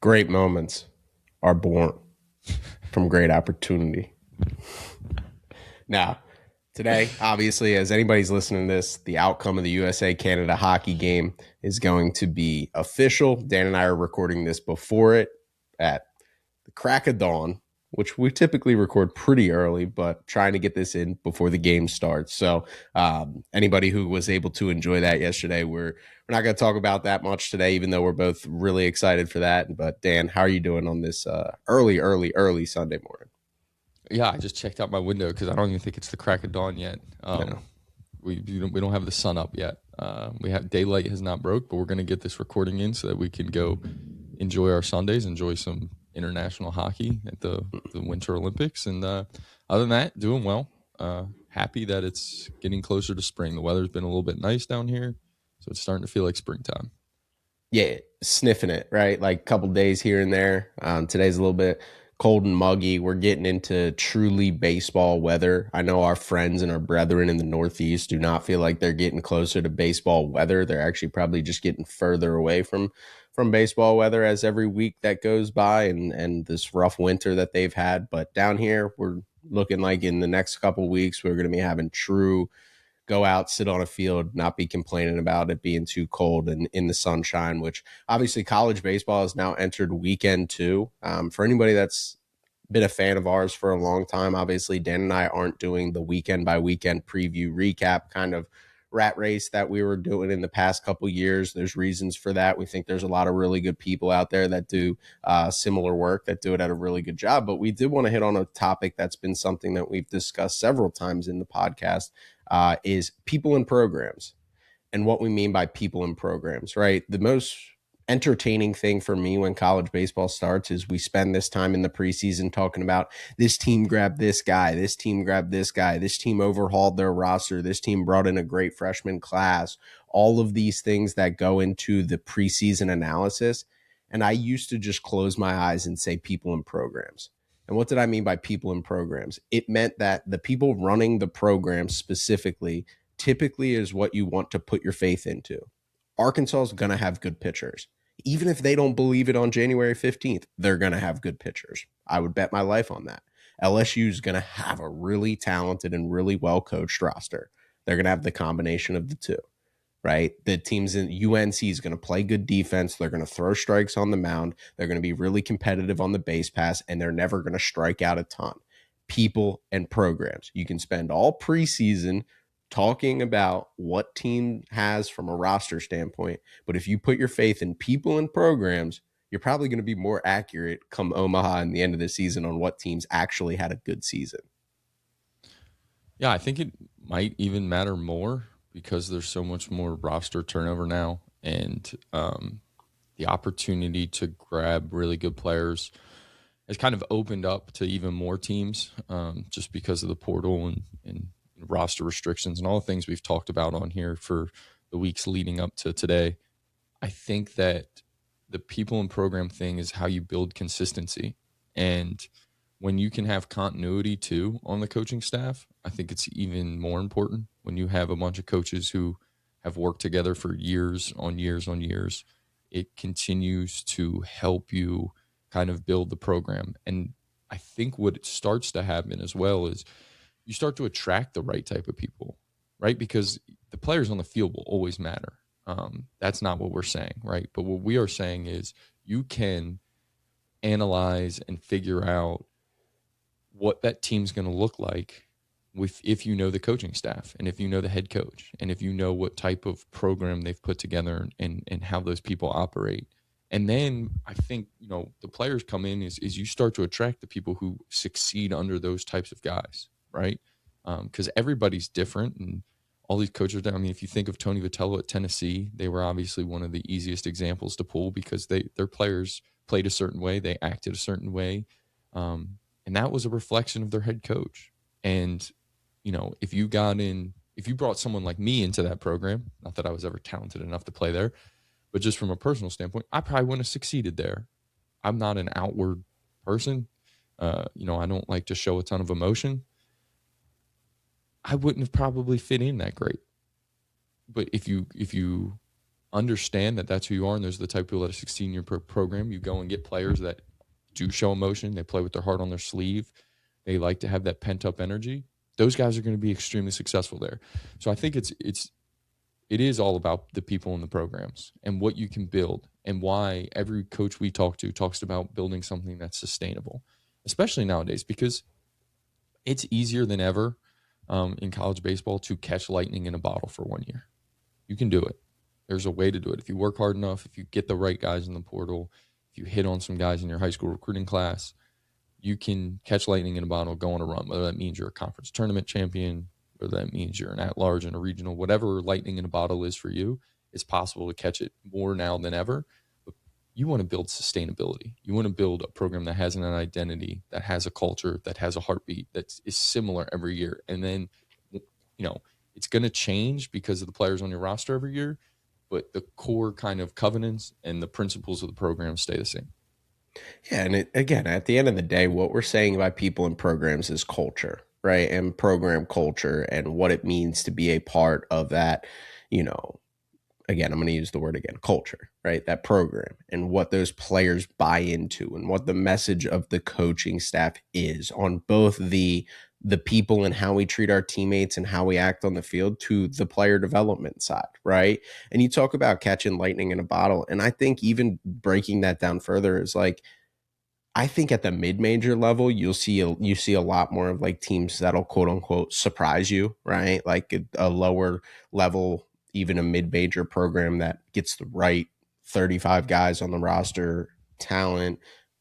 Great moments are born from great opportunity. Now, today, obviously, as anybody's listening to this, the outcome of the USA Canada hockey game is going to be official. Dan and I are recording this before it at the crack of dawn, which we typically record pretty early, but trying to get this in before the game starts. So anybody who was able to enjoy that yesterday, we're not going to talk about that much today, even though we're both really excited for that. But Dan, how are you doing on this early Sunday morning? Yeah, I just checked out my window because I don't even think it's the crack of dawn yet. No. We don't have the sun up yet. We have daylight has not broke, but we're going to get this recording in so that we can go enjoy our Sundays, enjoy some international hockey at the Winter Olympics, and other than that, doing well. Happy that it's getting closer to spring. The weather's been a little bit nice down here, so it's starting to feel like springtime. Yeah, sniffing it, right? Like a couple days here and there. Today's a little bit cold and muggy. We're getting into truly baseball weather. I know our friends and our brethren in the Northeast do not feel like they're getting closer to baseball weather. They're actually probably just getting further away from baseball weather as every week that goes by and this rough winter that they've had. But down here, we're looking like in the next couple weeks, we're going to be having true go out, sit on a field, not be complaining about it being too cold and in the sunshine, which obviously college baseball has now entered weekend two. For anybody that's been a fan of ours for a long time, obviously Dan and I aren't doing the weekend by weekend preview recap kind of rat race that we were doing in the past couple years. There's reasons for that. We think there's a lot of really good people out there that do similar work, that do it at a really good job. But we did want to hit on a topic that's been something that we've discussed several times in the podcast, is people and programs. And what we mean by people and programs, right? The most entertaining thing for me when college baseball starts is we spend this time in the preseason talking about this team grabbed this guy, this team grabbed this guy, this team overhauled their roster, this team brought in a great freshman class, all of these things that go into the preseason analysis. And I used to just close my eyes and say people and programs. And what did I mean by people and programs? It meant that the people running the program specifically typically is what you want to put your faith into. Arkansas is going to have good pitchers. Even if they don't believe it on January 15th, they're going to have good pitchers. I would bet my life on that. LSU is going to have a really talented and really well coached roster. They're going to have the combination of the two, right? The teams in UNC is going to play good defense. They're going to throw strikes on the mound. They're going to be really competitive on the base pass, and they're never going to strike out a ton. People and programs. You can spend all preseason talking about what team has from a roster standpoint, but if you put your faith in people and programs, you're probably going to be more accurate come Omaha in the end of the season on what teams actually had a good season. Yeah, I think it might even matter more because there's so much more roster turnover now, and the opportunity to grab really good players has kind of opened up to even more teams, just because of the portal and roster restrictions and all the things we've talked about on here for the weeks leading up to today. I think that the people and program thing is how you build consistency. And when you can have continuity too on the coaching staff, I think it's even more important when you have a bunch of coaches who have worked together for years on years on years. It continues to help you kind of build the program. And I think what starts to happen as well is you start to attract the right type of people, right? Because the players on the field will always matter. That's not what we're saying, right? But what we are saying is you can analyze and figure out what that team's going to look like if you know the coaching staff and if you know the head coach and if you know what type of program they've put together and how those people operate. And then I think, the players come in is you start to attract the people who succeed under those types of guys, right? Because everybody's different and all these coaches. I mean, if you think of Tony Vitello at Tennessee, they were obviously one of the easiest examples to pull because their players played a certain way, they acted a certain way, and that was a reflection of their head coach. And if you brought someone like me into that program, not that I was ever talented enough to play there, but just from a personal standpoint, I probably wouldn't have succeeded there. I'm not an outward person. I don't like to show a ton of emotion. I wouldn't have probably fit in that great. But if you understand that that's who you are, and those are the type of people that succeed in your program. You go and get players that do show emotion. They play with their heart on their sleeve. They like to have that pent up energy. Those guys are going to be extremely successful there. So I think it is all about the people in the programs and what you can build, and why every coach we talk to talks about building something that's sustainable, especially nowadays, because it's easier than ever in college baseball to catch lightning in a bottle for 1 year. You can do it. There's a way to do it. If you work hard enough, if you get the right guys in the portal, if you hit on some guys in your high school recruiting class, you can catch lightning in a bottle, go on a run, whether that means you're a conference tournament champion, whether that means you're an at-large in a regional, whatever lightning in a bottle is for you, it's possible to catch it more now than ever. But you want to build sustainability. You want to build a program that has an identity, that has a culture, that has a heartbeat, that is similar every year. And then, it's going to change because of the players on your roster every year, but the core kind of covenants and the principles of the program stay the same. Yeah, and again, at the end of the day, what we're saying about people in programs is culture, right? And program culture and what it means to be a part of that, you know, again, I'm going to use the word again, culture, right? That program and what those players buy into and what the message of the coaching staff is on both the people and how we treat our teammates and how we act on the field to the player development side, right? And you talk about catching lightning in a bottle, and I think even breaking that down further is like I think at the mid-major level, you see a lot more of like teams that'll quote unquote surprise you, right? Like a lower level, even a mid-major program that gets the right 35 guys on the roster, talent,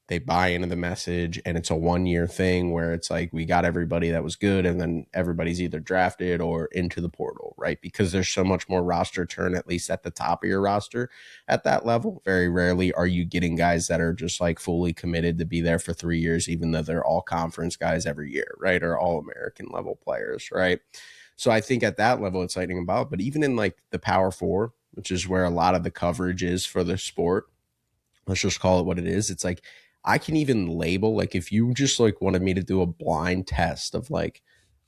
they buy into the message, and it's a 1 year thing where it's like we got everybody that was good, and then everybody's either drafted or into the portal, right? Because there's so much more roster turn, at least at the top of your roster at that level. Very rarely are you getting guys that are just like fully committed to be there for 3 years, even though they're all conference guys every year, right? Or all American level players, right? So I think at that level, it's lightning about. But even in like the Power Four, which is where a lot of the coverage is for the sport, let's just call it what it is. It's like I can even label, like, if you just like wanted me to do a blind test of like,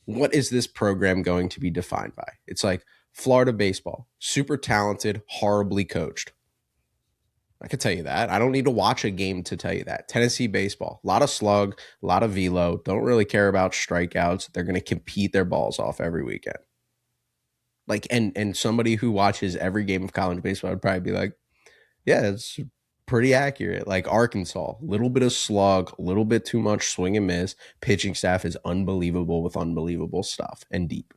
what is this program going to be defined by? It's like Florida baseball, super talented, horribly coached. I could tell you that. I don't need to watch a game to tell you that. Tennessee baseball, a lot of slug, a lot of velo, don't really care about strikeouts. They're going to compete their balls off every weekend. Like, and somebody who watches every game of college baseball would probably be like, yeah, it's pretty accurate. Like Arkansas, a little bit of slug, a little bit too much swing and miss. Pitching staff is unbelievable with unbelievable stuff and deep.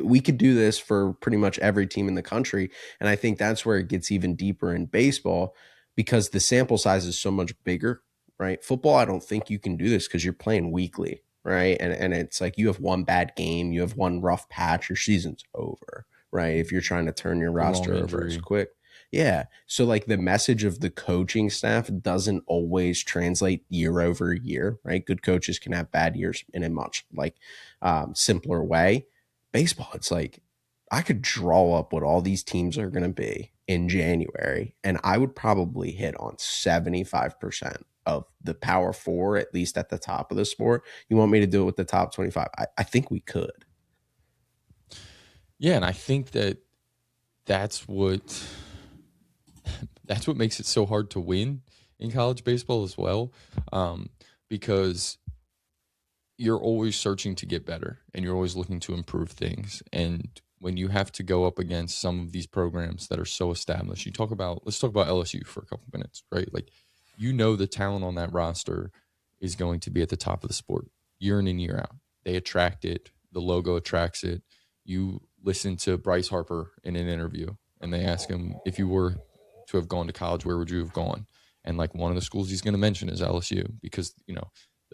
We could do this for pretty much every team in the country. And I think that's where it gets even deeper in baseball because the sample size is so much bigger, right? Football, I don't think you can do this because you're playing weekly, right? And it's like you have one bad game, you have one rough patch, your season's over, right? If you're trying to turn your A long roster over as injury. quick. Yeah. So like the message of the coaching staff doesn't always translate year over year, right? Good coaches can have bad years in a much like simpler way. Baseball, it's like I could draw up what all these teams are going to be in January, and I would probably hit on 75% of the Power Four, at least at the top of the sport. You want me to do it with the top 25? I think we could. Yeah, and I think that's what that's what makes it so hard to win in college baseball as well, because you're always searching to get better and you're always looking to improve things. And when you have to go up against some of these programs that are so established, let's talk about LSU for a couple minutes, right? Like, the talent on that roster is going to be at the top of the sport year in and year out. They attract it, the logo attracts it. You listen to Bryce Harper in an interview and they ask him, if you were to have gone to college, where would you have gone? And like one of the schools he's going to mention is LSU because,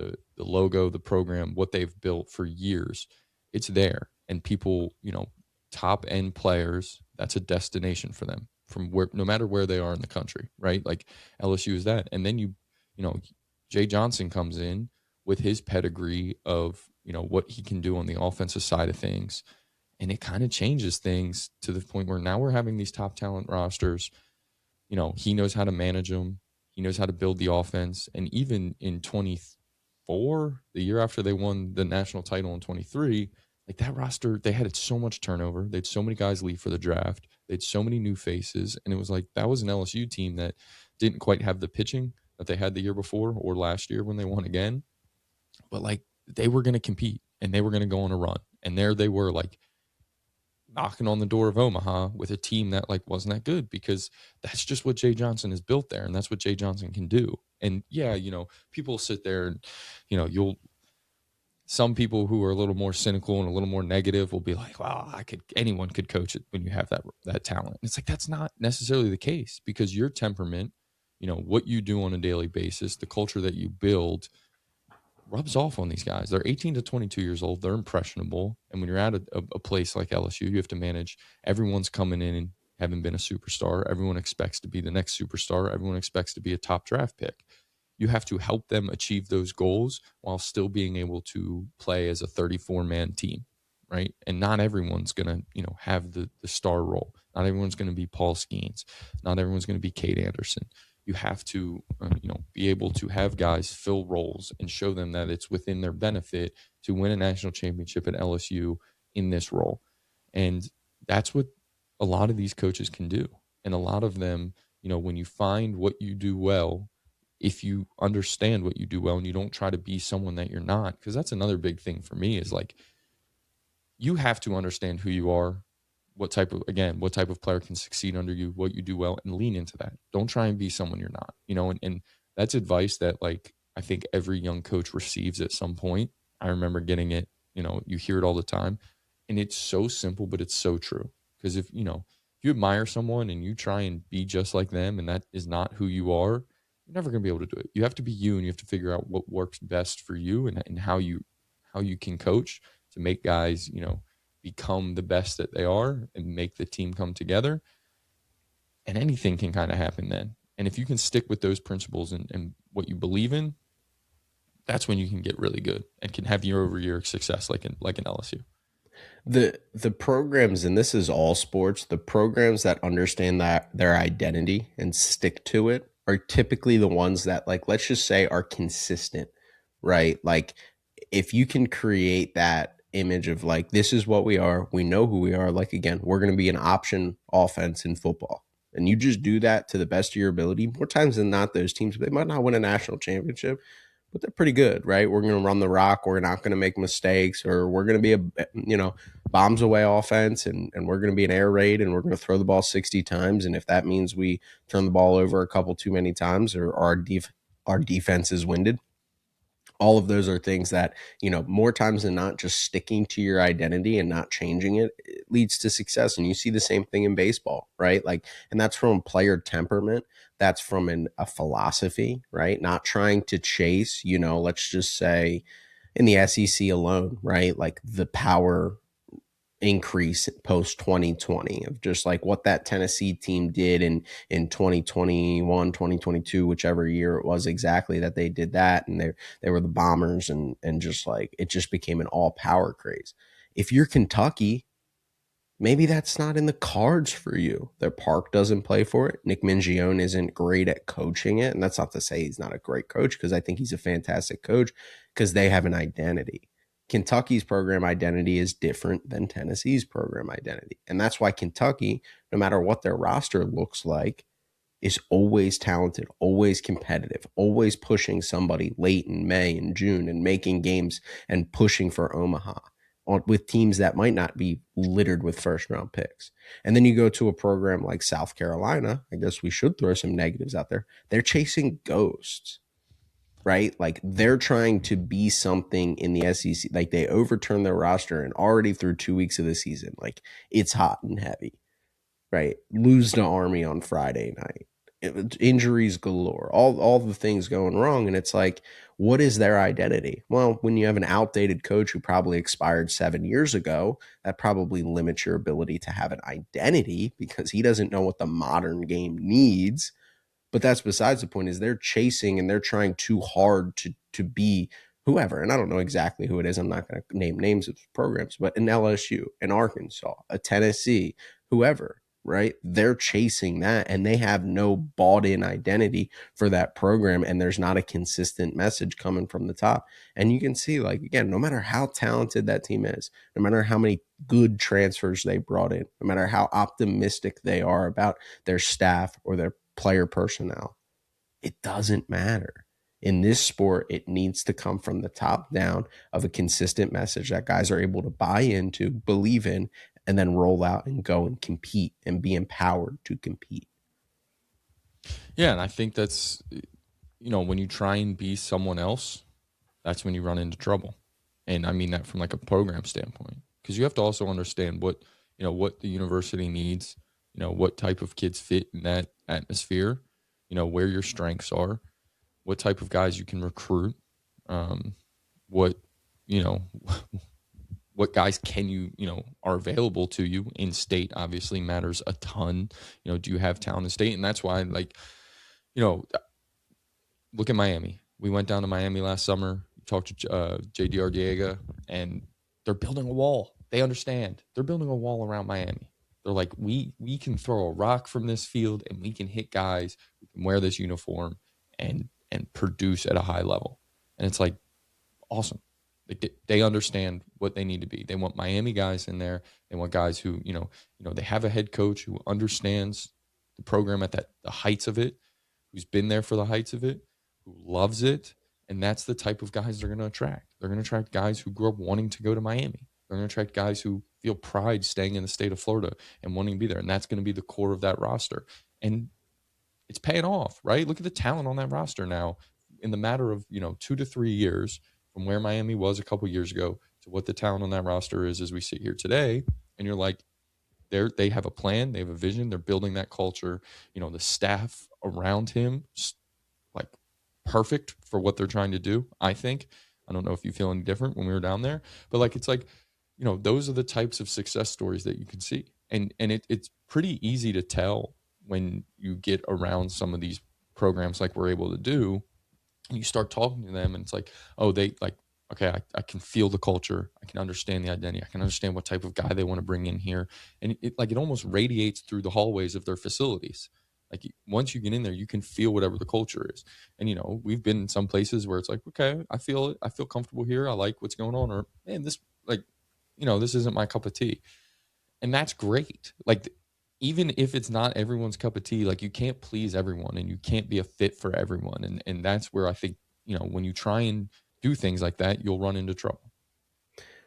the logo, the program, what they've built for years, it's there. And people, top end players, that's a destination for them from where, no matter where they are in the country, right? Like LSU is that. And then you know, Jay Johnson comes in with his pedigree of, what he can do on the offensive side of things. And it kind of changes things to the point where now we're having these top talent rosters. He knows how to manage them. He knows how to build the offense. And even in 24, the year after they won the national title in 23, like that roster, they had so much turnover. They had so many guys leave for the draft. They had so many new faces, and it was like that was an LSU team that didn't quite have the pitching that they had the year before or last year when they won again, but like they were going to compete and they were going to go on a run. And there they were, like knocking on the door of Omaha with a team that like wasn't that good, because that's just what Jay Johnson has built there, and that's what Jay Johnson can do. And yeah, people sit there and you'll some people who are a little more cynical and a little more negative will be like, "Wow, anyone could coach it when you have that talent." And it's like that's not necessarily the case, because your temperament, what you do on a daily basis, the culture that you build rubs off on these guys. They're 18 to 22 years old. They're impressionable. And when you're at a place like LSU, you have to manage everyone's coming in and having been a superstar. Everyone expects to be the next superstar. Everyone expects to be a top draft pick. You have to help them achieve those goals while still being able to play as a 34-man team, right? And not everyone's going to, have the star role. Not everyone's going to be Paul Skeens. Not everyone's going to be Kate Anderson. You have to be able to have guys fill roles and show them that it's within their benefit to win a national championship at LSU in this role. And that's what a lot of these coaches can do. And a lot of them, when you find what you do well, if you understand what you do well and you don't try to be someone that you're not, because that's another big thing for me is like you have to understand who you are, what type of player can succeed under you, what you do well, and lean into that. Don't try and be someone you're not, and that's advice that like I think every young coach receives at some point. I remember getting it, you hear it all the time, and it's so simple, but it's so true. Because if you admire someone and you try and be just like them and that is not who you are, you're never going to be able to do it. You have to be you, and you have to figure out what works best for you, and how you can coach to make guys, become the best that they are and make the team come together. And anything can kind of happen then. And if you can stick with those principles and what you believe in, that's when you can get really good and can have year over year success like in LSU. The programs, and this is all sports, the programs that understand that their identity and stick to it are typically the ones that, like, let's just say, are consistent, right? Like, if you can create that image of like, this is what we are, we know who we are, like, again, we're going to be an option offense in football, and you just do that to the best of your ability, more times than not, those teams, they might not win a national championship, but they're pretty good, right? We're going to run the rock. We're not going to make mistakes, or we're going to be bombs away offense, and we're going to be an air raid, and we're going to throw the ball 60 times. And if that means we turn the ball over a couple too many times, or our defense is winded, all of those are things that, more times than not, just sticking to your identity and not changing it leads to success. And you see the same thing in baseball, right? Like, and that's from player temperament. That's from a philosophy, right? Not trying to chase, let's just say in the SEC alone, right? Like the power increase post 2020 of just like what that Tennessee team did in 2021, 2022, whichever year it was exactly that they did that, and they were the Bombers, and just like it just became an all power craze. If you're Kentucky, maybe that's not in the cards for you. Their park doesn't play for it. Nick Mingione isn't great at coaching it. And that's not to say he's not a great coach, because I think he's a fantastic coach, because they have an identity. Kentucky's program identity is different than Tennessee's program identity. And that's why Kentucky, no matter what their roster looks like, is always talented, always competitive, always pushing somebody late in May and June and making games and pushing for Omaha with teams that might not be littered with first round picks. And then you go to a program like South Carolina. I guess we should throw some negatives out there. They're chasing ghosts, right? Like they're trying to be something in the SEC. Like they overturned their roster and already through 2 weeks of the season, like it's hot and heavy, right? Lose to Army on Friday night. Injuries galore, all the things going wrong. And it's like, what is their identity? Well, when you have an outdated coach who probably expired 7 years ago, that probably limits your ability to have an identity, because he doesn't know what the modern game needs. But that's besides the point. Is they're chasing and they're trying too hard to be whoever. And I don't know exactly who it is. I'm not going to name names of programs, but an LSU, an Arkansas, a Tennessee, whoever, right? They're chasing that and they have no bought in identity for that program. And there's not a consistent message coming from the top. And you can see, like, again, no matter how talented that team is, no matter how many good transfers they brought in, no matter how optimistic they are about their staff or their player personnel, it doesn't matter. In this sport, it needs to come from the top down of a consistent message that guys are able to buy into, believe in, and then roll out and go and compete and be empowered to compete. Yeah, and I think that's, when you try and be someone else, that's when you run into trouble. And I mean that from like a program standpoint, because you have to also understand what the university needs, what type of kids fit in that atmosphere, where your strengths are, what type of guys you can recruit, um, what, you know, what guys can are available to you in state obviously matters a ton. Do you have talent in state? And that's why, like, you know, look at Miami. We went down to Miami last summer, talked to JD Ardiega, and they're building a wall. They understand. They're building a wall around Miami. They're like, we can throw a rock from this field and we can hit guys who can wear this uniform and produce at a high level. And it's like, awesome. They understand what they need to be. They want Miami guys in there. They want guys who, they have a head coach who understands the program at the heights of it, who's been there for the heights of it, who loves it. And that's the type of guys they're going to attract. They're going to attract guys who grew up wanting to go to Miami. They're going to attract guys who feel pride staying in the state of Florida and wanting to be there. And that's going to be the core of that roster. And it's paying off, right? Look at the talent on that roster now in the matter of, 2 to 3 years from where Miami was a couple years ago to what the talent on that roster is as we sit here today. And you're like, they have a plan, they have a vision, they're building that culture. The staff around him, like, perfect for what they're trying to do. I think. I don't know if you feel any different when we were down there, but like, it's like, those are the types of success stories that you can see, and it's pretty easy to tell when you get around some of these programs like we're able to do, and you start talking to them, and it's like, oh, they like, okay, I can feel the culture, I can understand the identity, I can understand what type of guy they want to bring in here, and it almost radiates through the hallways of their facilities. Like, once you get in there, you can feel whatever the culture is. And we've been in some places where it's like, okay, I feel it, I feel comfortable here, I like what's going on, or man, this, like, this isn't my cup of tea, and that's great. Like, even if it's not everyone's cup of tea, like, you can't please everyone and you can't be a fit for everyone. And that's where I think, when you try and do things like that, you'll run into trouble.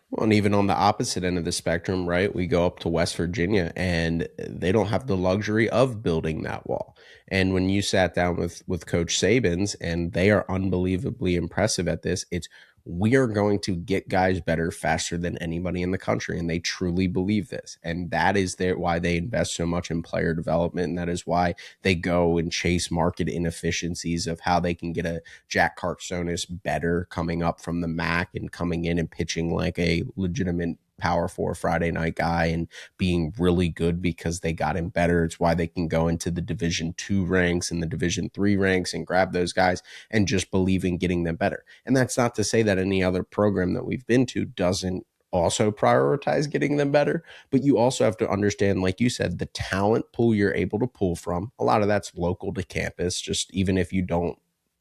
Well, and even on the opposite end of the spectrum, right? We go up to West Virginia and they don't have the luxury of building that wall. And when you sat down with Coach Sabins, and they are unbelievably impressive at this, it's, we are going to get guys better faster than anybody in the country. And they truly believe this. And that is why they invest so much in player development. And that is why they go and chase market inefficiencies of how they can get a Jack Cartsonis better coming up from the MAC and coming in and pitching like a legitimate Power Four Friday night guy and being really good because they got him better. It's why they can go into the Division 2 ranks and the Division 3 ranks and grab those guys and just believe in getting them better. And that's not to say that any other program that we've been to doesn't also prioritize getting them better. But you also have to understand, like you said, the talent pool you're able to pull from. A lot of that's local to campus, just even if you don't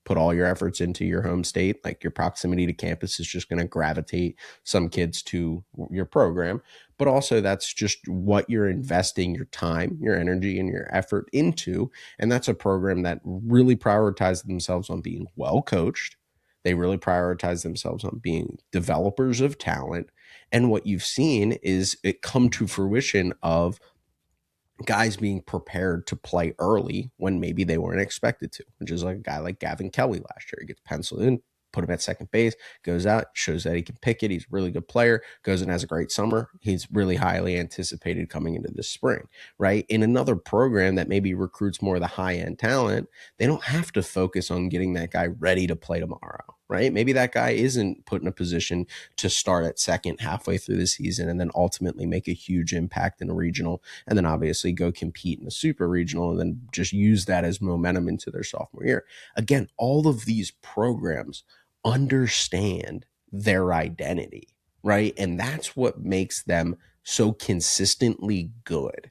put all your efforts into your home state, like your proximity to campus is just going to gravitate some kids to your program. But also, that's just what you're investing your time, your energy, and your effort into. And that's a program that really prioritizes themselves on being well coached. They really prioritize themselves on being developers of talent. And what you've seen is it come to fruition of guys being prepared to play early when maybe they weren't expected to, which is like a guy like Gavin Kelly last year. He gets penciled in, put him at second base, goes out, shows that he can pick it. He's a really good player, goes and has a great summer. He's really highly anticipated coming into this spring, right? In another program that maybe recruits more of the high end talent, they don't have to focus on getting that guy ready to play tomorrow, right? Maybe that guy isn't put in a position to start at second halfway through the season and then ultimately make a huge impact in a regional, and then obviously go compete in the super regional and then just use that as momentum into their sophomore year. Again, all of these programs understand their identity, right? And that's what makes them so consistently good.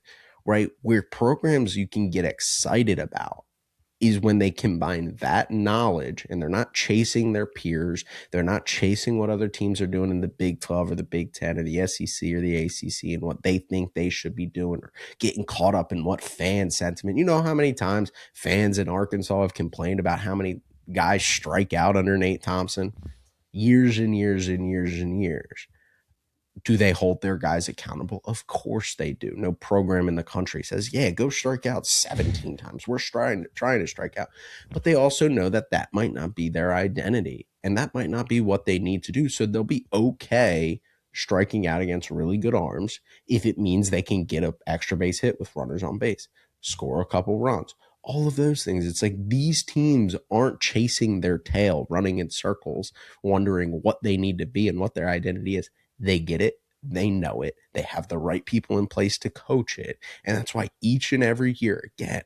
right? Where programs you can get excited about is when they combine that knowledge and they're not chasing their peers. They're not chasing what other teams are doing in the Big 12 or the Big 10 or the SEC or the ACC and what they think they should be doing, or getting caught up in what fan sentiment. You know how many times fans in Arkansas have complained about how many guys strike out under Nate Thompson? Years and years and years and years. Do they hold their guys accountable? Of course they do. No program in the country says, yeah, go strike out 17 times. We're trying to strike out. But they also know that that might not be their identity and that might not be what they need to do. So they'll be okay striking out against really good arms if it means they can get an extra base hit with runners on base, score a couple runs, all of those things. It's like these teams aren't chasing their tail, running in circles, wondering what they need to be and what their identity is. They get it. They know it. They have the right people in place to coach it. And that's why each and every year, again,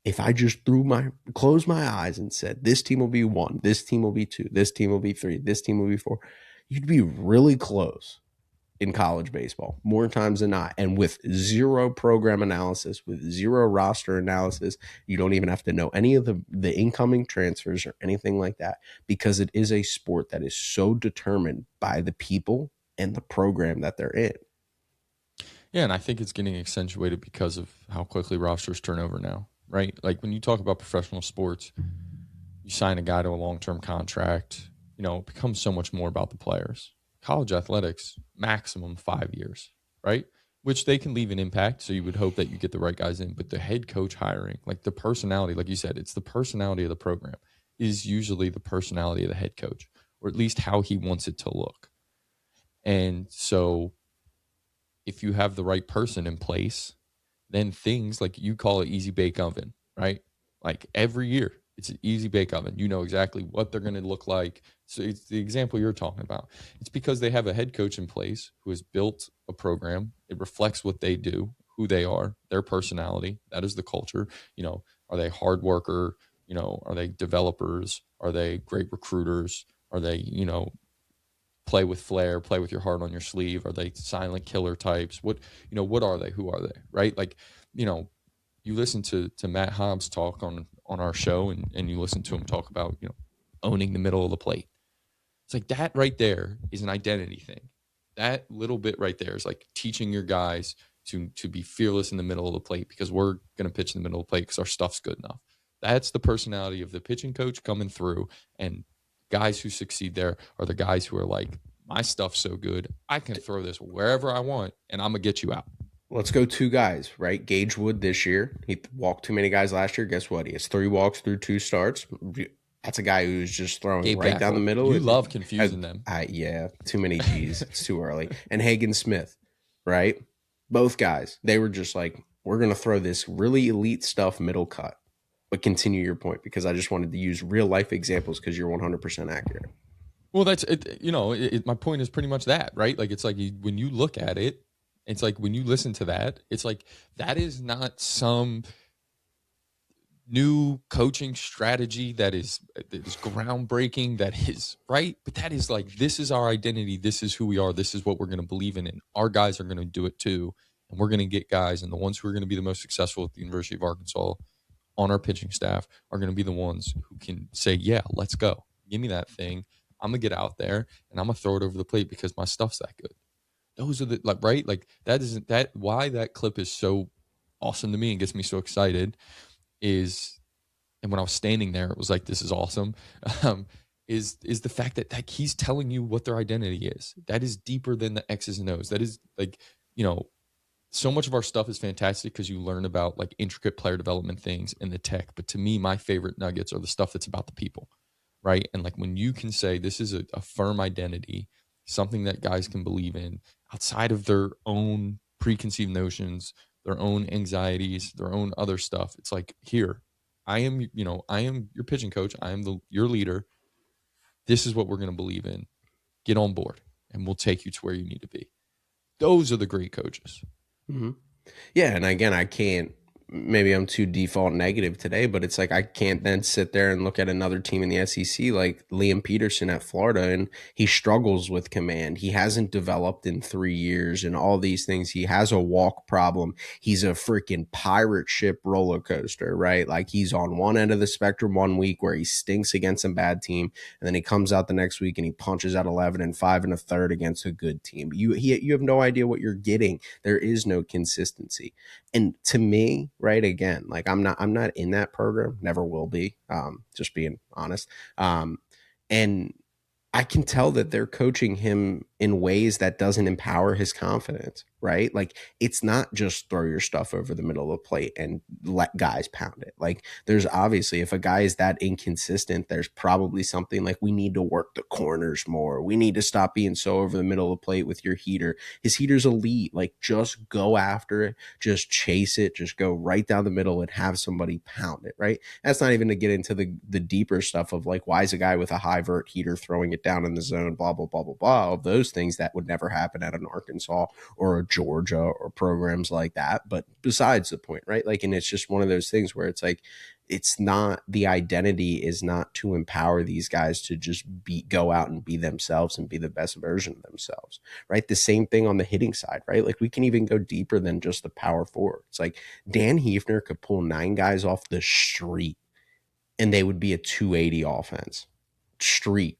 if I just closed my eyes and said, this team will be one, this team will be two, this team will be three, this team will be four, you'd be really close in college baseball more times than not. And with zero program analysis, with zero roster analysis, you don't even have to know any of the incoming transfers or anything like that, because it is a sport that is so determined by the people and the program that they're in. Yeah, and I think it's getting accentuated because of how quickly rosters turn over now, right? Like when you talk about professional sports, you sign a guy to a long-term contract, it becomes so much more about the players. College athletics, maximum 5 years, right? Which they can leave an impact. So you would hope that you get the right guys in. But the head coach hiring, like the personality, like you said, it's the personality of the program, is usually the personality of the head coach, or at least how he wants it to look. And so if you have the right person in place, then things like you call it easy bake oven, right? Like every year, it's an easy bake oven. You know exactly what they're going to look like. So it's the example you're talking about. It's because they have a head coach in place who has built a program. It reflects what they do, who they are, their personality. That is the culture. Are they hard worker? Are they developers? Are they great recruiters? Are they, play with flair, play with your heart on your sleeve? Are they silent killer types? What are they? Who are they? Right? Like, you listen to Matt Hobbs talk on our show, and you listen to him talk about, owning the middle of the plate. It's like that right there is an identity thing. That little bit right there is like teaching your guys to be fearless in the middle of the plate, because we're going to pitch in the middle of the plate because our stuff's good enough. That's the personality of the pitching coach coming through, and guys who succeed there are the guys who are like, my stuff's so good, I can throw this wherever I want, and I'm gonna get you out. Let's go two guys, right? Gage Wood this year. He walked too many guys last year. Guess what? He has 3 walks through 2 starts. That's a guy who's just throwing Gabe right down the Gackle, middle. you love confusing them. Yeah, too many G's. It's too early. And Hagen Smith, right? Both guys, they were just like, we're going to throw this really elite stuff middle cut. But continue your point, because I just wanted to use real life examples because you're 100% accurate. Well, that's it. My point is pretty much that, right? Like, it's like when you look at it, it's like when you listen to that, it's like that is not some new coaching strategy that is groundbreaking, that is right, but that is like, this is our identity, this is who we are, this is what we're going to believe in, and our guys are going to do it too, and we're going to get guys, and the ones who are going to be the most successful at the University of Arkansas on our pitching staff are going to be the ones who can say, yeah, let's go, give me that thing, I'm gonna get out there and I'm gonna throw it over the plate because my stuff's that good. Those are the, like, right, like that isn't that why that clip is so awesome to me and gets me so excited is, and when I was standing there, it was like, this is awesome. Um, is the fact that like he's telling you what their identity is. That is deeper than the X's and O's. That is like, so much of our stuff is fantastic because you learn about like intricate player development things in the tech. But to me, my favorite nuggets are the stuff that's about the people, right? And like when you can say this is a firm identity, something that guys can believe in outside of their own preconceived notions, their own anxieties, their own other stuff. It's like, here, I am your pitching coach. I am your leader. This is what we're going to believe in. Get on board, and we'll take you to where you need to be. Those are the great coaches. Mm-hmm. Yeah, and again, I can't maybe I'm too default negative today, but it's like I can't then sit there and look at another team in the SEC like Liam Peterson at Florida, and he struggles with command. He hasn't developed in 3 years and all these things. He has a walk problem. He's a freaking pirate ship roller coaster, right? Like he's on one end of the spectrum one week where he stinks against a bad team, and then he comes out the next week and he punches out 11 and 5 1/3 against a good team. You have no idea what you're getting. There is no consistency. And to me, right, again, like I'm not in that program, never will be, just being honest. And I can tell that they're coaching him in ways that doesn't empower his confidence, right? Like it's not just throw your stuff over the middle of the plate and let guys pound it. Like there's obviously, if a guy is that inconsistent, there's probably something like we need to work the corners more. We need to stop being so over the middle of the plate with your heater. His heater's elite. Like just go after it, just chase it, just go right down the middle and have somebody pound it, right? That's not even to get into the deeper stuff of like why is a guy with a high vert heater throwing it down in the zone, blah blah blah blah blah. Of those things that would never happen at an Arkansas or a Georgia or programs like that. But besides the point, right? Like, and it's just one of those things where it's like it's not, the identity is not to empower these guys to just go out and be themselves and be the best version of themselves, right? The same thing on the hitting side, right? Like we can even go deeper than just the power forward. It's like Dan Hefner could pull 9 guys off the street and they would be a 280 offense. Street.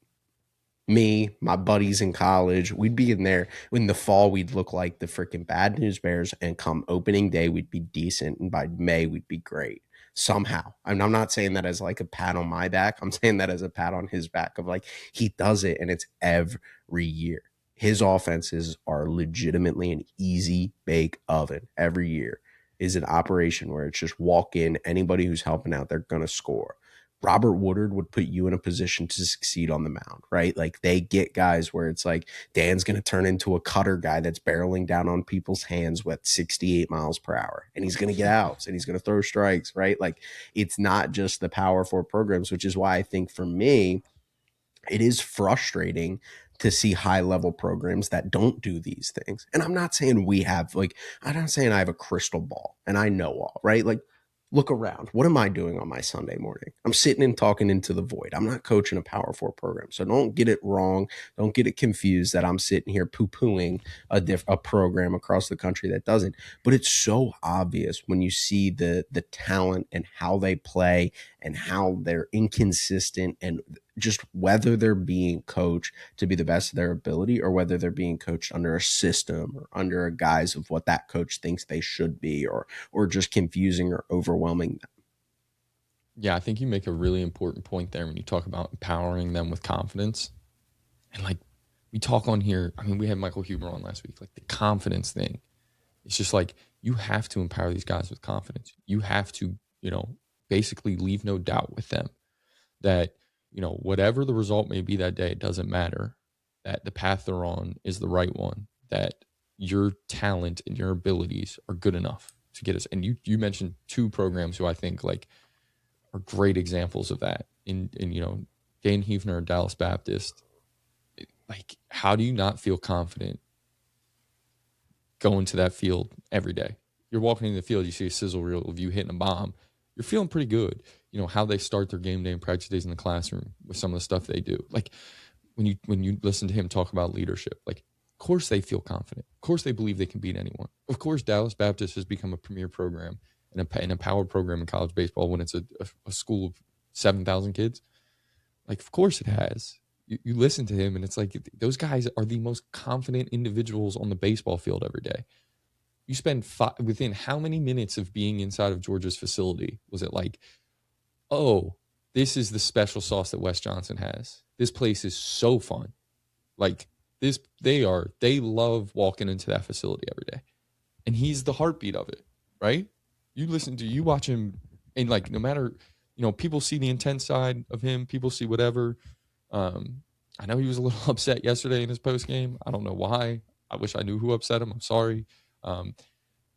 Me, my buddies in college, we'd be in there. In the fall, we'd look like the freaking Bad News Bears, and come opening day, we'd be decent, and by May, we'd be great. Somehow, I'm not saying that as like a pat on my back. I'm saying that as a pat on his back of like he does it, and it's every year. His offenses are legitimately an easy bake oven every year. Is an operation where it's just walk in, anybody who's helping out, they're gonna score. Robert Woodard would put you in a position to succeed on the mound, right? Like they get guys where it's like Dan's going to turn into a cutter guy that's barreling down on people's hands with 68 miles per hour, and he's going to get outs and he's going to throw strikes, right? Like it's not just the power four programs, which is why I think for me, it is frustrating to see high level programs that don't do these things. And I'm not saying we have like, I'm not saying I have a crystal ball and I know all, right? Like look around. What am I doing on my Sunday morning? I'm sitting and talking into the void. I'm not coaching a power four program. So don't get it wrong. Don't get it confused that I'm sitting here poo-pooing a program across the country that doesn't. But it's so obvious when you see the talent and how they play and how they're inconsistent and just whether they're being coached to be the best of their ability or whether they're being coached under a system or under a guise of what that coach thinks they should be, or just confusing or overwhelming them. Yeah, I think you make a really important point there when you talk about empowering them with confidence. And like we talk on here, I mean, we had Michael Huber on last week, like the confidence thing. It's just like you have to empower these guys with confidence. You have to, basically leave no doubt with them that, whatever the result may be that day, it doesn't matter, that the path they're on is the right one, that your talent and your abilities are good enough to get us. And you mentioned two programs who I think like are great examples of that. In Dane Hefner, Dallas Baptist. Like, how do you not feel confident going to that field every day? You're walking in the field, you see a sizzle reel of you hitting a bomb. You're feeling pretty good. How they start their game day and practice days in the classroom with some of the stuff they do. Like when you listen to him talk about leadership, like of course they feel confident. Of course they believe they can beat anyone. Of course Dallas Baptist has become a premier program and a powered program in college baseball when it's a school of 7,000 kids. Like of course it has. You listen to him and it's like those guys are the most confident individuals on the baseball field every day. You spend within how many minutes of being inside of Georgia's facility was it like, oh, this is the special sauce that Wes Johnson has. This place is so fun. Like this, they love walking into that facility every day. And he's the heartbeat of it, right? You watch him, and like no matter, people see the intense side of him, people see whatever. I know he was a little upset yesterday in his post game. I don't know why. I wish I knew who upset him. I'm sorry.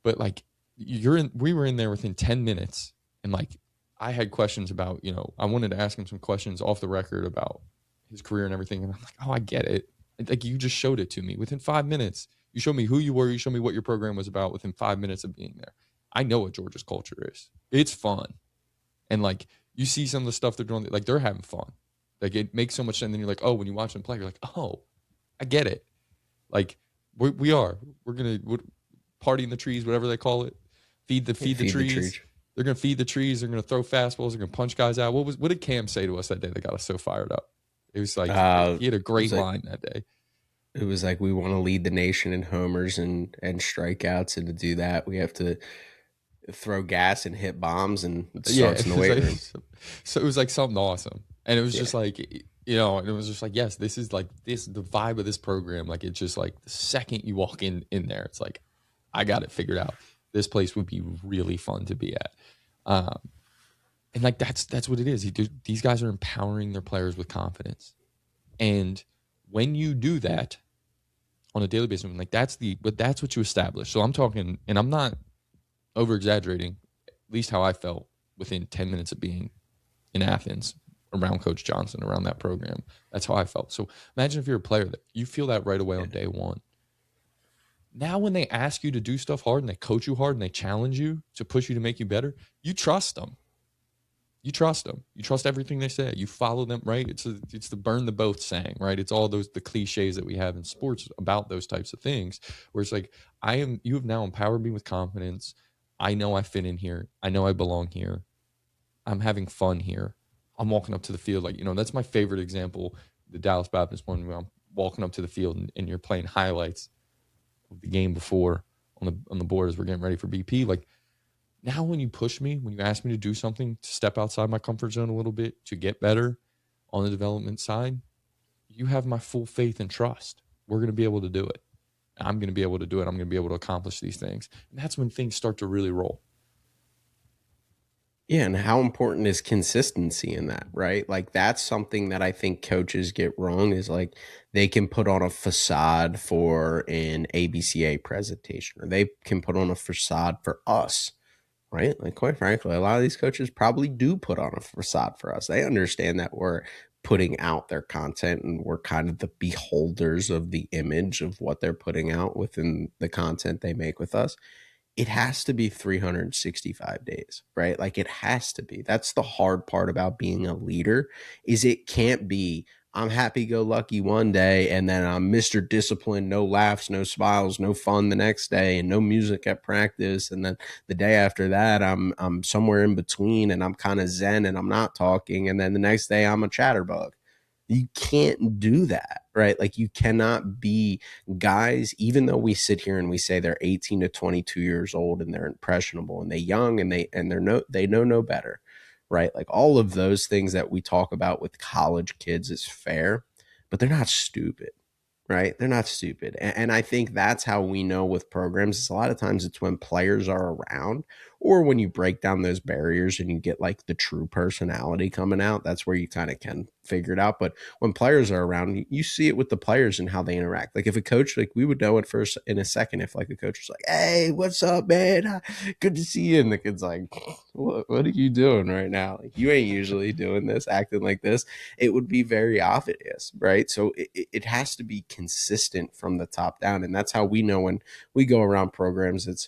But like we were in there within 10 minutes, and like I had questions about, I wanted to ask him some questions off the record about his career and everything. And I'm like, oh, I get it. Like you just showed it to me within 5 minutes. You showed me who you were. You showed me what your program was about within 5 minutes of being there. I know what Georgia's culture is. It's fun. And like you see some of the stuff they're doing, like they're having fun. Like it makes so much sense. And then you're like, oh, when you watch them play, you're like, oh, I get it. Like we are. We're gonna party in the trees, whatever they call it. Feed the Feed the tree. trees. They're gonna feed the trees. They're gonna throw fastballs. They're gonna punch guys out. What did Cam say to us that day that got us so fired up? It was like Uh, he had a it great was like line that day. it was like we want to lead the nation in homers and strikeouts, and to do that, we have to throw gas and hit bombs, and it Yeah, starts in the it was weight like room. so it was like something awesome, and it was Yeah, just like and it was just like yes, this is like this the vibe of this program. Like it's just like the second you walk in there, it's like I got it figured out. This place would be really fun to be at. Um, and like that's what it is. These guys are empowering their players with confidence, and when you do that on a daily basis, like that's what you establish. So I'm talking, and I'm not over exaggerating. At least how I felt within 10 minutes of being in Athens around Coach Johnson, around that program. That's how I felt. So imagine if you're a player that you feel that right away yeah, on day one. Now, when they ask you to do stuff hard and they coach you hard and they challenge you to push you to make you better, you trust them. You trust them. You trust everything they say. You follow them, right? It's the burn the boat saying, right? It's all those the cliches that we have in sports about those types of things. Where it's like, you have now empowered me with confidence. I know I fit in here. I know I belong here. I'm having fun here. I'm walking up to the field like that's my favorite example. The Dallas Baptist one where I'm walking up to the field and you're playing highlights of the game before on the board as we're getting ready for BP. Like now, when you push me, when you ask me to do something to step outside my comfort zone a little bit to get better on the development side, you have my full faith and trust. We're going to be able to do it. I'm going to be able to do it. I'm going to be able to accomplish these things. And that's when things start to really roll. yeah. And how important is consistency in that, right? Like that's something that I think coaches get wrong. Is like they can put on a facade for an ABCA presentation, or they can put on a facade for us, right? Like, quite frankly, a lot of these coaches probably do put on a facade for us. They understand that we're putting out their content and we're kind of the beholders of the image of what they're putting out within the content they make with us. It has to be 365 days, right? Like it has to be. That's the hard part about being a leader is it can't be I'm happy go lucky one day and then I'm Mr. Discipline, no laughs, no smiles, no fun the next day and no music at practice and then the day after that I'm somewhere in between and I'm kind of zen and I'm not talking and then the next day I'm a chatterbug. You can't do that, right? Like you cannot be guys, even though we sit here and we say they're 18 to 22 years old and they're impressionable and they're young and they know no better, right? Like all of those things that we talk about with college kids is fair, but they're not stupid, right? They're not stupid. And I think that's how we know with programs is a lot of times it's when players are around or when you break down those barriers and you get like the true personality coming out. That's where you kind of can figure it out. But when players are around, you see it with the players and how they interact. Like if a coach, like we would know it first in a second if like a coach was like, "Hey, what's up, man? Good to see you." And the kid's like, what are you doing right now? Like you ain't usually doing this, acting like this. It would be very obvious, right? So it has to be consistent from the top down. And that's how we know when we go around programs, it's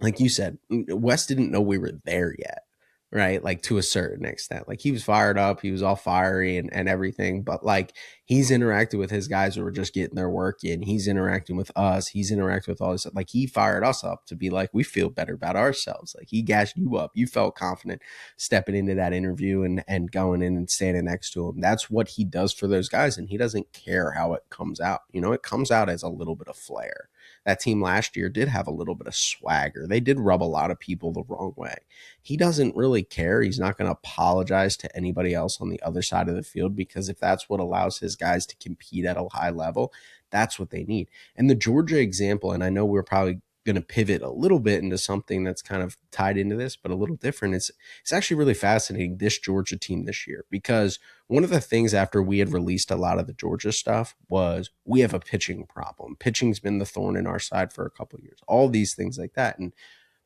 like you said, Wes didn't know we were there yet, right? Like to a certain extent. Like he was fired up, he was all fiery and everything, but like he's interacting with his guys who were just getting their work in. He's interacting with us, he's interacting with all this. Like he fired us up to be like, we feel better about ourselves. Like he gassed you up. You felt confident stepping into that interview and going in and standing next to him. That's what he does for those guys. And he doesn't care how it comes out. You know, it comes out as a little bit of flair. That team last year did have a little bit of swagger. They did rub a lot of people the wrong way. He doesn't really care. He's not going to apologize to anybody else on the other side of the field because if that's what allows his guys to compete at a high level, that's what they need. And the Georgia example, and I know we're probably going to pivot a little bit into something that's kind of tied into this, but a little different. It's actually really fascinating, this Georgia team this year, because one of the things after we had released a lot of the Georgia stuff was we have a pitching problem. Pitching's been the thorn in our side for a couple of years, all these things like that. And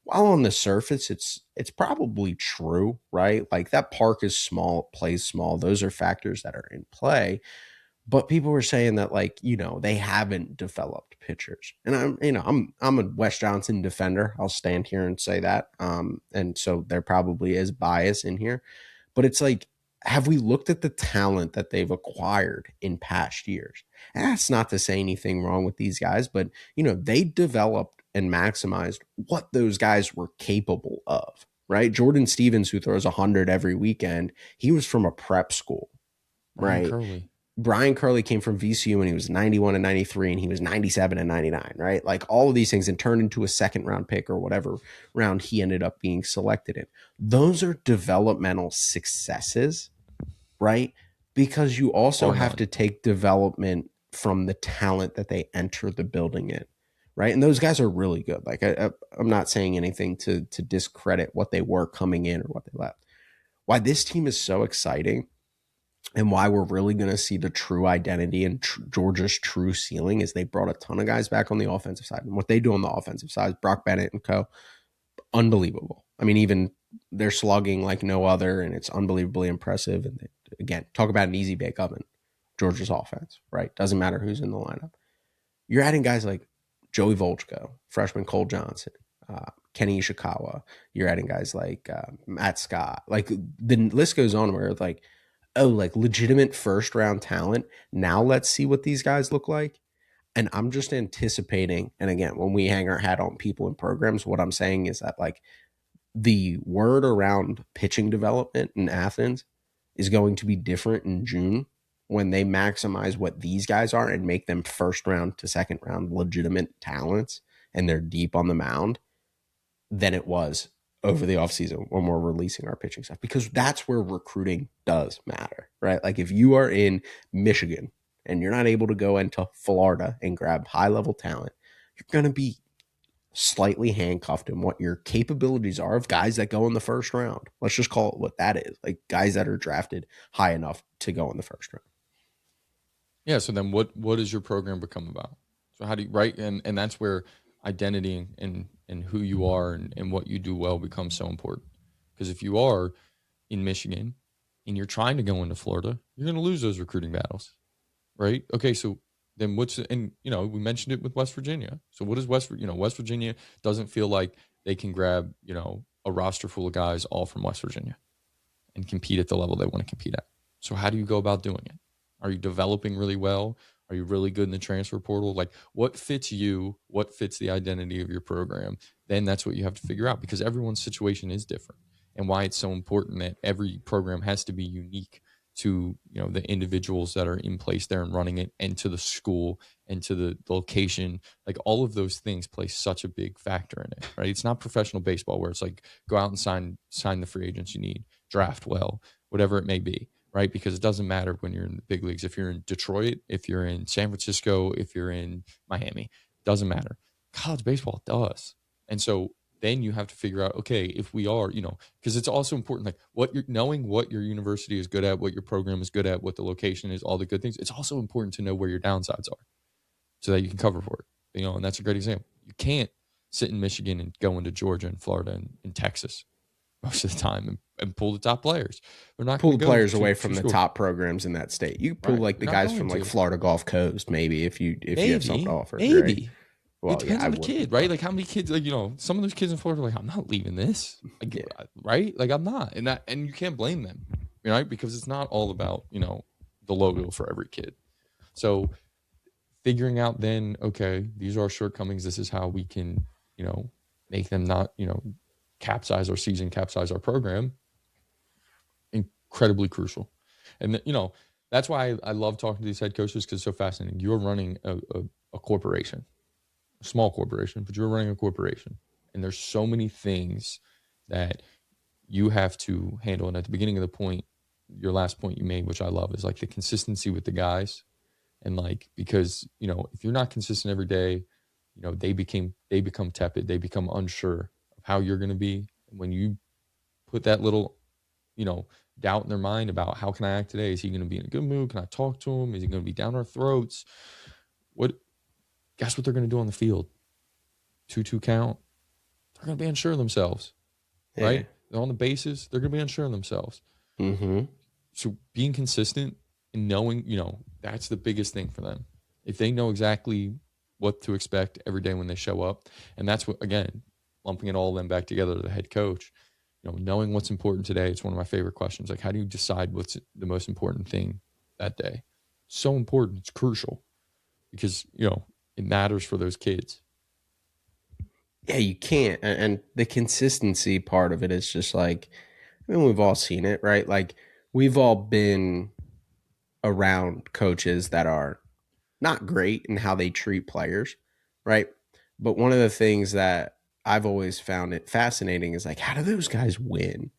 while on the surface, it's probably true, right? Like that park is small, it plays small. Those are factors that are in play. But people were saying that, like, they haven't developed pitchers. And I'm a Wes Johnson defender. I'll stand here and say that. And so there probably is bias in here. But it's like, have we looked at the talent that they've acquired in past years? And that's not to say anything wrong with these guys, but they developed and maximized what those guys were capable of, right? Jordan Stevens, who throws 100 every weekend, he was from a prep school, Ryan right? Curley. Brian Curley came from VCU and he was 91 and 93 and he was 97 and 99, right? Like all of these things, and turned into a second round pick or whatever round he ended up being selected in. Those are developmental successes, right? Because you also Bar have none. to take development from the talent that they enter the building in, right? And those guys are really good. Like I'm not saying anything to discredit what they were coming in or what they left. Why this team is so exciting and why we're really going to see the true identity and Georgia's true ceiling is they brought a ton of guys back on the offensive side. And what they do on the offensive side, Brock Bennett and co, unbelievable. I mean, even they're slugging like no other, and it's unbelievably impressive. And again, talk about an easy bake oven, Georgia's offense, right? Doesn't matter who's in the lineup. You're adding guys like Joey Volchko, freshman Cole Johnson, Kenny Ishikawa. You're adding guys like Matt Scott. Like the list goes on where like, oh, like legitimate first round talent. Now let's see what these guys look like. And I'm just anticipating. And again, when we hang our hat on people and programs, what I'm saying is that like the word around pitching development in Athens is going to be different in June when they maximize what these guys are and make them first round to second round legitimate talents and they're deep on the mound than it was over the offseason when we're releasing our pitching stuff, because that's where recruiting does matter, right? Like if you are in Michigan and you're not able to go into Florida and grab high level talent, you're going to be slightly handcuffed in what your capabilities are of guys that go in the first round. Let's just call it what that is, like guys that are drafted high enough to go in the first round. Yeah. So then what does your program become about? So how do you right and that's where identity and who you are and what you do well becomes so important. Because if you are in Michigan and you're trying to go into Florida, you're gonna lose those recruiting battles. Right? Okay, so then what's and we mentioned it with West Virginia. So what is West Virginia doesn't feel like they can grab, a roster full of guys all from West Virginia and compete at the level they want to compete at. So how do you go about doing it? Are you developing really well? Are you really good in the transfer portal? Like what fits you? What fits the identity of your program? Then that's what you have to figure out because everyone's situation is different and why it's so important that every program has to be unique to the individuals that are in place there and running it and to the school and to the location. Like all of those things play such a big factor in it, right? It's not professional baseball where it's like go out and sign the free agents you need, draft well, whatever it may be, right? Because it doesn't matter when you're in the big leagues. If you're in Detroit, if you're in San Francisco, if you're in Miami, doesn't matter. College baseball does. And so then you have to figure out, okay, if we are, because it's also important, like what you're knowing what your university is good at, what your program is good at, what the location is, all the good things. It's also important to know where your downsides are so that you can cover for it. And that's a great example. You can't sit in Michigan and go into Georgia and Florida and Texas most of the time and pull the top players. They're not Pull going the to go players to away two from the schools, top programs in that state. You pull right? like You're the not guys going from like to. Florida Gulf Coast, maybe if you have something to Maybe, offer, right? maybe. It Well, yeah, depends I on the wouldn't. kid, right? But Like how many kids, like some of those kids in Florida are like, I'm not leaving this, like, yeah, right? Like I'm not, and you can't blame them, right? Because it's not all about the logo for every kid. So figuring out then, okay, these are our shortcomings. This is how we can, make them not, capsize our season, capsize our program. Incredibly crucial, and that's why I love talking to these head coaches because it's so fascinating. You're running a corporation, a small corporation, but you're running a corporation. And there's so many things that you have to handle. And at the beginning of the point, your last point you made, which I love, is like the consistency with the guys. And like, because, if you're not consistent every day, they become tepid. They become unsure of how you're going to be. And when you put that little, you know, doubt in their mind about how can I act today? Is he going to be in a good mood? Can I talk to him? Is he going to be down our throats? What, guess what they're going to do on the field? 2-2 count. They're going to be unsure of themselves, yeah. right? They're on the bases. They're going to be unsure of themselves. Mm-hmm. So being consistent And knowing, that's the biggest thing for them. If they know exactly what to expect every day when they show up, and that's what, again, lumping it all then back together to the head coach, knowing what's important today, it's one of my favorite questions. Like, how do you decide what's the most important thing that day? So important. It's crucial because, it matters for those kids. Yeah, you can't. And the consistency part of it is just like, I mean, we've all seen it, right? Like, we've all been around coaches that are not great in how they treat players, right? But one of the things that I've always found it fascinating is like, how do those guys win?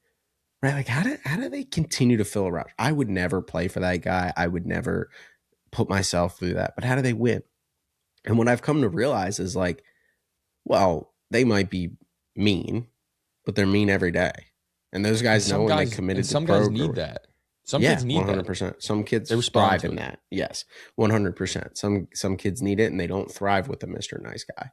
Right? Like, how do they continue to fill a rush? I would never play for that guy. I would never put myself through that. But how do they win? And what I've come to realize is like, well, they might be mean, but they're mean every day. And those And guys know some when they guys committed to the need program. that. Some Yeah, kids need that. 100%. Some They kids respond thrive to in it. that. Yes, 100%. Some kids need it and they don't thrive with the Mr. Nice Guy.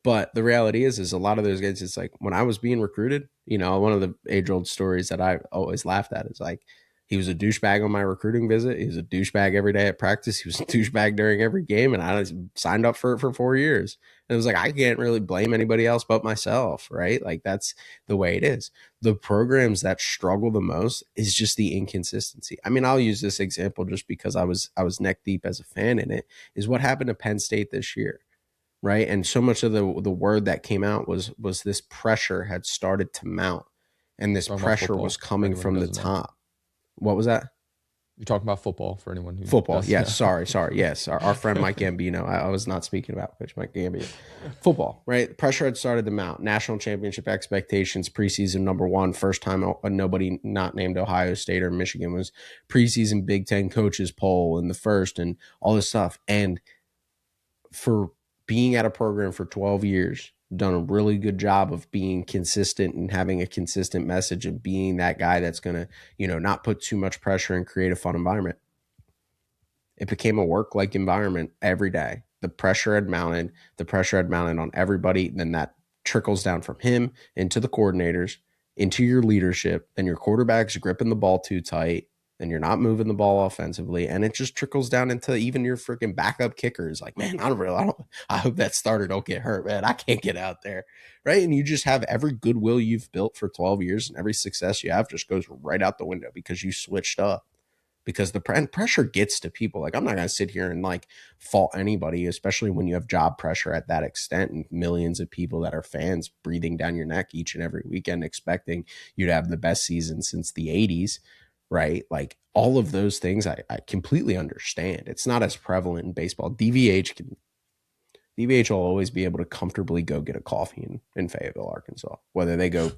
But the reality is a lot of those guys, it's like when I was being recruited, one of the age old stories that I always laughed at is like, he was a douchebag on my recruiting visit. He was a douchebag every day at practice. He was a douchebag during every game. And I signed up for it for 4 years. And it was like, I can't really blame anybody else but myself, right? Like, that's the way it is. The programs that struggle the most is just the inconsistency. I mean, I'll use this example just because I was neck deep as a fan in it, is what happened to Penn State this year, right? And so much of the word that came out was this pressure had started to mount, and this Talking about pressure was football for coming anyone who from the doesn't know. top. What was that? You're talking about football for anyone who Football. doesn't Yes. know. Sorry. Yes. Our friend Mike Gambino. I was not speaking about Coach Mike Gambino. Football, right? Pressure had started to mount. National championship expectations, preseason number one. First time nobody not named Ohio State or Michigan was preseason Big Ten coaches poll in the first, and all this stuff. And for being at a program for 12 years, done a really good job of being consistent and having a consistent message and being that guy that's going to, not put too much pressure and create a fun environment. It became a work like environment every day. The pressure had mounted on everybody. Then that trickles down from him into the coordinators, into your leadership. Then your quarterback's gripping the ball too tight. Then you're not moving the ball offensively. And it just trickles down into even your freaking backup kickers. Like, man, I hope that starter don't get hurt, man. I can't get out there. Right. And you just have every goodwill you've built for 12 years and every success you have just goes right out the window because you switched up, because the pressure gets to people. Like, I'm not going to sit here and like fault anybody, especially when you have job pressure at that extent and millions of people that are fans breathing down your neck each and every weekend, expecting you to have the best season since the 80s, right? Like, all of those things, I completely understand. It's not as prevalent in baseball. DVH will always be able to comfortably go get a coffee in Fayetteville, Arkansas, whether they go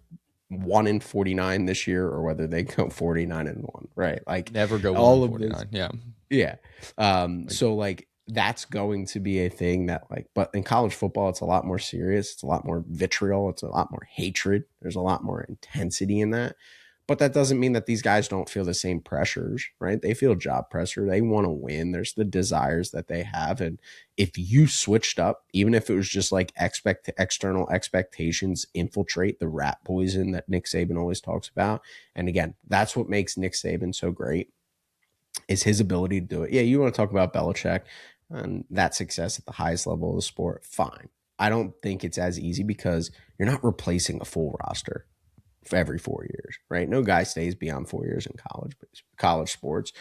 1-49 this year or whether they go 49-1, right? Like, Never go one all and of this. 49. Yeah. Yeah. Like, So like that's going to be a thing that, like, but in college football, it's a lot more serious. It's a lot more vitriol. It's a lot more hatred. There's a lot more intensity in that. But that doesn't mean that these guys don't feel the same pressures, right? They feel job pressure. They want to win. There's the desires that they have. And if you switched up, even if it was just like external expectations infiltrate the rat poison that Nick Saban always talks about. And again, that's what makes Nick Saban so great, is his ability to do it. Yeah, you want to talk about Belichick and that success at the highest level of the sport. Fine. I don't think it's as easy because you're not replacing a full roster for every 4 years, right? No guy stays beyond 4 years in college sports.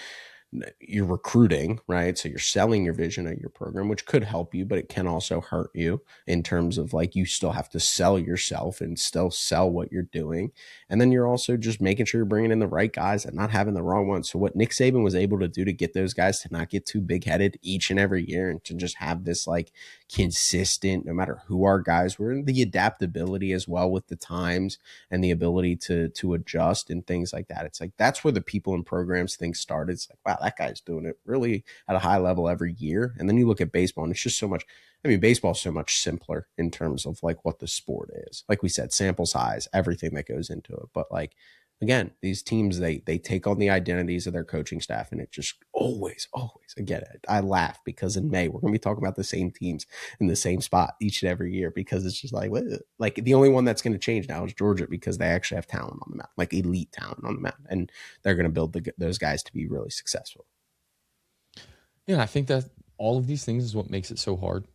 You're recruiting, right? So you're selling your vision of your program, which could help you, but it can also hurt you in terms of like you still have to sell yourself and still sell what you're doing. And then you're also just making sure you're bringing in the right guys and not having the wrong ones. So what Nick Saban was able to do to get those guys to not get too big headed each and every year and to just have this like consistent, no matter who our guys were, the adaptability as well with the times and the ability to adjust and things like that. It's like that's where the people in programs things started. It's like, wow, that guy's doing it really at a high level every year. And then you look at baseball and it's just so much. I mean, baseball's so much simpler in terms of like what the sport is. Like we said, sample size, everything that goes into it. But like again, these teams they take on the identities of their coaching staff, and it just always again, I laugh because in May we're gonna be talking about the same teams in the same spot each and every year, because it's just like, what? Like the only one that's going to change now is Georgia, because they actually have talent on the mound, like elite talent on the mound, and they're going to build those guys to be really successful. Yeah, I think that all of these things is what makes it so hard.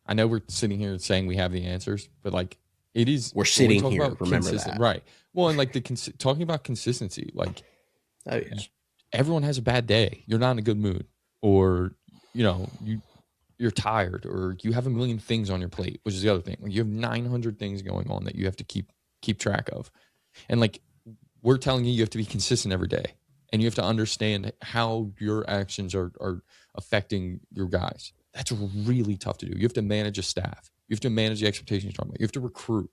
I know we're sitting here saying we have the answers, but like it is We're when we sitting talk here. about Remember consistent, that. right? Well, and like talking about consistency, like Oh yeah. y- everyone has a bad day. You're not in a good mood, or you're tired, or you have a million things on your plate, which is the other thing. Like you have 900 things going on that you have to keep track of, and like we're telling you have to be consistent every day, and you have to understand how your actions are affecting your guys. That's really tough to do. You have to manage a staff. You have to manage the expectations from it. You have to recruit.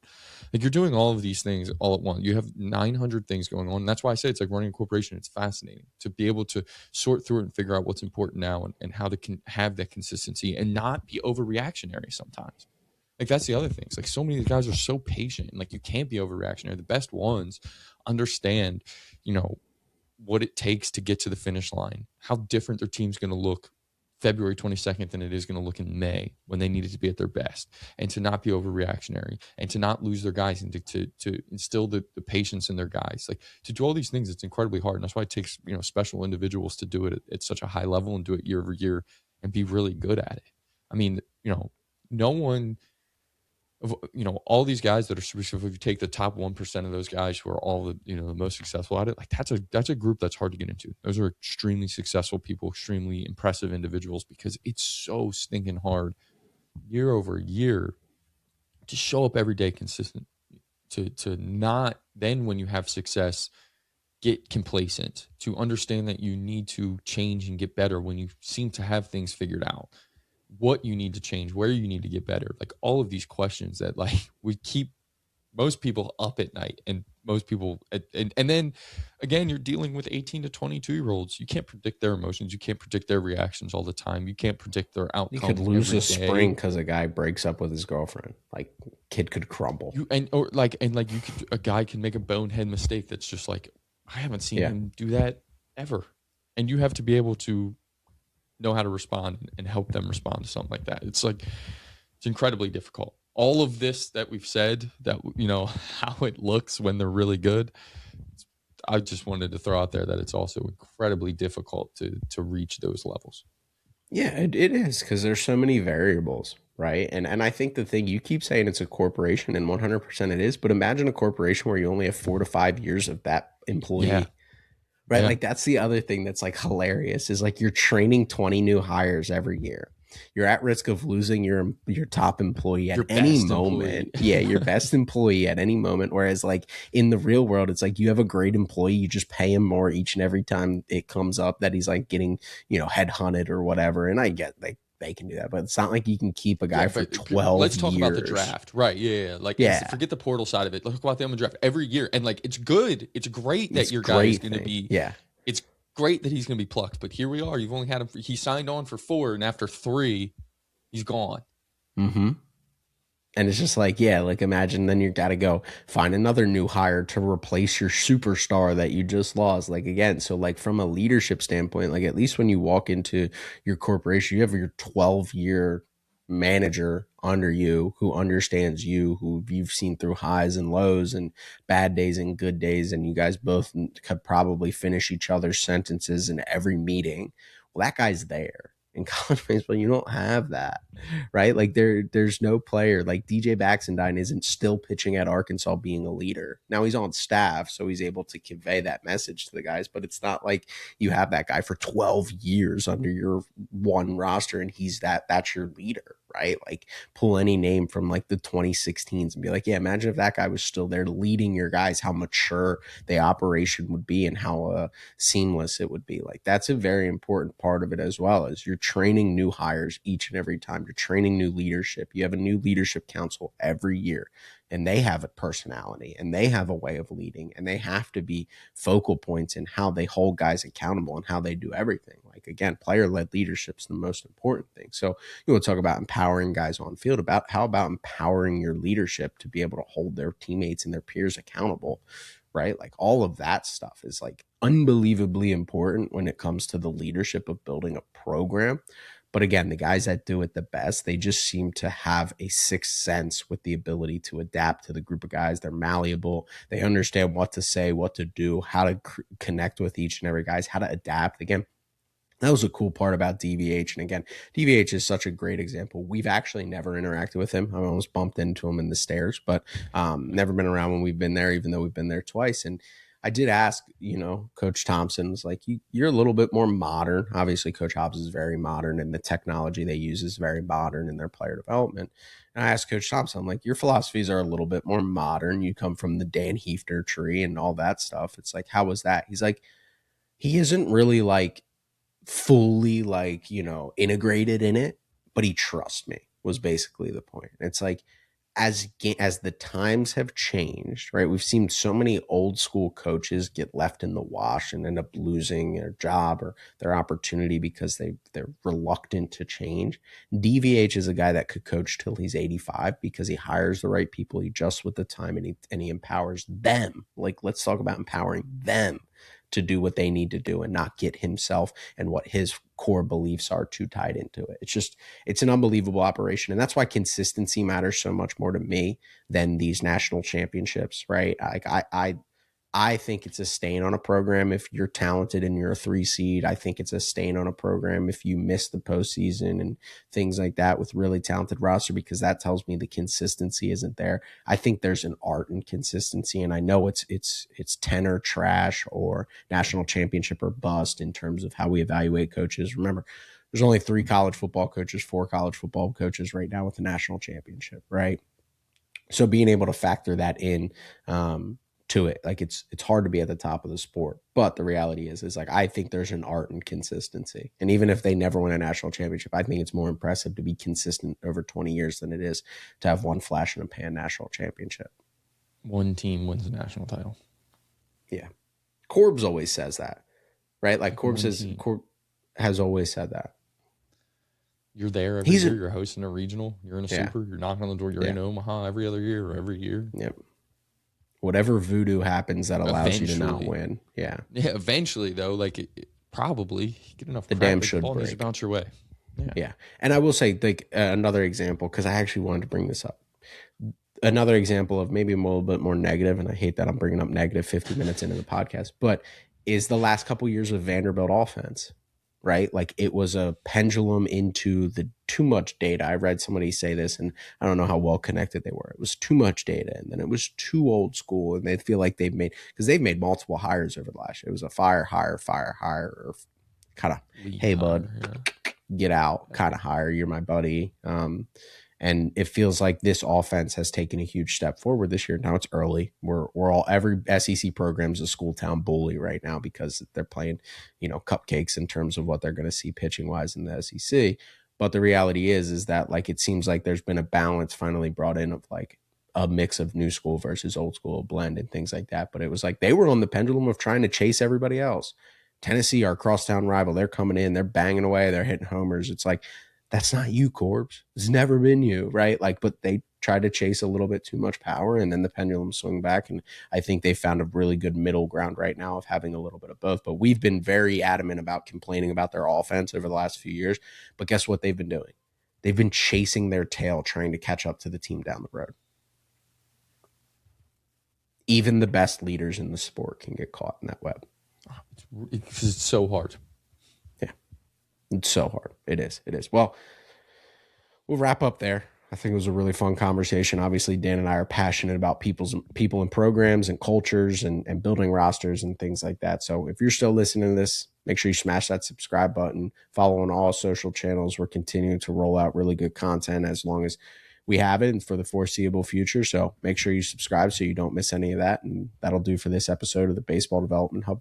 Like you're doing all of these things all at once. You have 900 things going on. And that's why I say it's like running a corporation. It's fascinating to be able to sort through it and figure out what's important now, and how to have that consistency and not be overreactionary sometimes. Like that's the other thing. It's like so many of these guys are so patient, and like you can't be overreactionary. The best ones understand, you know, what it takes to get to the finish line, how different their team's going to look February 22nd than it is going to look in May when they needed to be at their best, and to not be overreactionary, and to not lose their guys, and to instill the patience in their guys. Like to do all these things, it's incredibly hard. And that's why it takes, special individuals to do it at such a high level and do it year over year and be really good at it. I mean, no one of all these guys that are if you take the top 1% of those guys who are all the most successful at it, like that's a group that's hard to get into. Those are extremely successful people, extremely impressive individuals, because it's so stinking hard year over year to show up every day consistent, to not then when you have success get complacent, to understand that you need to change and get better when you seem to have things figured out, what you need to change, where you need to get better. Like all of these questions that like we keep most people up at night, and most people and then again, you're dealing with 18 to 22 year olds. You can't predict their emotions, you can't predict their reactions all the time, you can't predict their You could outcome lose every a spring day. because a guy breaks up with his girlfriend. Like kid could crumble. You you could, a guy can make a bonehead mistake that's just like, I haven't seen Yeah. him do that ever. And you have to be able to know how to respond and help them respond to something like that. It's like it's incredibly difficult. All of this that we've said, that how it looks when they're really good. I just wanted to throw out there that it's also incredibly difficult to reach those levels. Yeah, it is because there's so many variables, right? And I think the thing you keep saying it's a corporation, and 100% it is, but imagine a corporation where you only have 4 to 5 years of that Yeah, employee. Right? yeah. Like that's the other thing that's like hilarious is like you're training 20 new hires every year. You're at risk of losing your top employee at Your any best employee. moment. Yeah, your best employee at any moment. Whereas like in the real world, it's like you have a great employee, you just pay him more each and every time it comes up that he's like getting, headhunted or whatever. And I get like they can do that, but it's not like you can keep a guy Yeah, for but 12 let's talk about the years. draft, right? Yeah, yeah. Like, and Yeah, forget the portal side of it. Let's talk about them in the draft every year, and like, it's good. It's great that it's a your guy is great going to thing. be. Yeah. It's great that he's going to be plucked. But here we are. You've only had him. He signed on for 4, and after 3, he's gone. Mm-hmm. And it's just like, yeah, like imagine then you got to go find another new hire to replace your superstar that you just lost. Like, again, so like from a leadership standpoint, like at least when you walk into your corporation, you have your 12-year manager under you who understands you, who you've seen through highs and lows and bad days and good days. And you guys both could probably finish each other's sentences in every meeting. Well, that guy's there. In college baseball, you don't have that, right? Like there's no player like DJ Baxendine isn't still pitching at Arkansas being a leader. Now he's on staff, so he's able to convey that message to the guys, but it's not like you have that guy for 12 years under your one roster and that's your leader, right? Like pull any name from like the 2016s and be like, yeah, imagine if that guy was still there leading your guys, how mature the operation would be and how seamless it would be. Like that's a very important part of it as well as you're training new hires each and every time. You're training new leadership. You have a new leadership council every year and they have a personality and they have a way of leading and they have to be focal points in how they hold guys accountable and how they do everything. Like again, player-led leadership is the most important thing. So you want to talk about empowering guys on field, about how about empowering your leadership to be able to hold their teammates and their peers accountable, right? Like all of that stuff is like unbelievably important when it comes to the leadership of building a program. But again, the guys that do it the best, they just seem to have a sixth sense with the ability to adapt to the group of guys. They're malleable. They understand what to say, what to do, how to connect with each and every guys, how to adapt. Again, That was a cool part about DVH. And again, DVH is such a great example. We've actually never interacted with him. I almost bumped into him in the stairs, but never been around when we've been there, even though we've been there twice. And I did ask, Coach Thompson was like, you're a little bit more modern. Obviously, Coach Hobbs is very modern, and the technology they use is very modern in their player development. And I asked Coach Thompson, I'm like, your philosophies are a little bit more modern. You come from the Dan Hefter tree and all that stuff. It's like, how was that? He's like, he isn't really like fully like, integrated in it, but he trusts me was basically the point. It's like as the times have changed, right? We've seen so many old school coaches get left in the wash and end up losing their job or their opportunity because they're reluctant to change. DVH is a guy that could coach till he's 85 because he hires the right people, he adjusts with the time, and he empowers them. Like, let's talk about empowering them to do what they need to do and not get himself and what his core beliefs are too tied into it. It's an unbelievable operation. And that's why consistency matters so much more to me than these national championships, right? Like I think it's a stain on a program if you're talented and you're a 3 seed. I think it's a stain on a program if you miss the postseason and things like that with really talented roster, because that tells me the consistency isn't there. I think there's an art in consistency, and I know it's 10 or trash or national championship or bust in terms of how we evaluate coaches. Remember, there's only 3 college football coaches, 4 college football coaches right now with the national championship, right? So being able to factor that in to it, like it's hard to be at the top of the sport, but the reality is like I think there's an art in consistency, and even if they never win a national championship, I think it's more impressive to be consistent over 20 years than it is to have one flash in a pan national championship. One team wins a national title. Yeah, Corbs always says that, right? Like Like Corb has always said that. You're there every He's year. a You're hosting a regional. You're in a yeah, super. You're knocking on the door. You're yeah, in Omaha every other year or every year. yeah. Whatever voodoo happens that allows you to not Eventually, win, yeah, yeah. Eventually, though, like probably you get enough the crap, dam like the should ball needs to break. bounce your way. Yeah. Yeah. And I will say, like, another example, because I actually wanted to bring this up. Another example of maybe a little bit more negative, and I hate that I'm bringing up negative 50 minutes into the podcast, but is the last couple of years of Vanderbilt offense, right? Like, it was a pendulum into the too much data. I read somebody say this, and I don't know how well connected they were. It was too much data, and then it was too old school, and they feel like because they've made multiple hires over the last year. It was a fire, hire, or kind of, Lead hey, bud, hire. Yeah. get out kind of hire. You're my buddy. And it feels like this offense has taken a huge step forward this year. Now it's early. We're all every SEC program's a school town bully right now because they're playing, cupcakes in terms of what they're going to see pitching wise in the SEC. But the reality is that like it seems like there's been a balance finally brought in of like a mix of new school versus old school blend and things like that. But it was like they were on the pendulum of trying to chase everybody else. Tennessee, our crosstown rival, they're coming in, they're banging away, they're hitting homers. It's like, that's not you, Corbs. It's never been you, right? Like, but they tried to chase a little bit too much power, and then the pendulum swung back. And I think they found a really good middle ground right now of having a little bit of both. But we've been very adamant about complaining about their offense over the last few years. But guess what they've been doing? They've been chasing their tail, trying to catch up to the team down the road. Even the best leaders in the sport can get caught in that web. It's so hard. Yeah, it's so hard. It is. It is. Well, we'll wrap up there. I think it was a really fun conversation. Obviously, Dan and I are passionate about people and programs and cultures and building rosters and things like that. So if you're still listening to this, make sure you smash that subscribe button. Follow on all social channels. We're continuing to roll out really good content as long as we have it and for the foreseeable future. So make sure you subscribe so you don't miss any of that. And that'll do for this episode of the Baseball Development Hub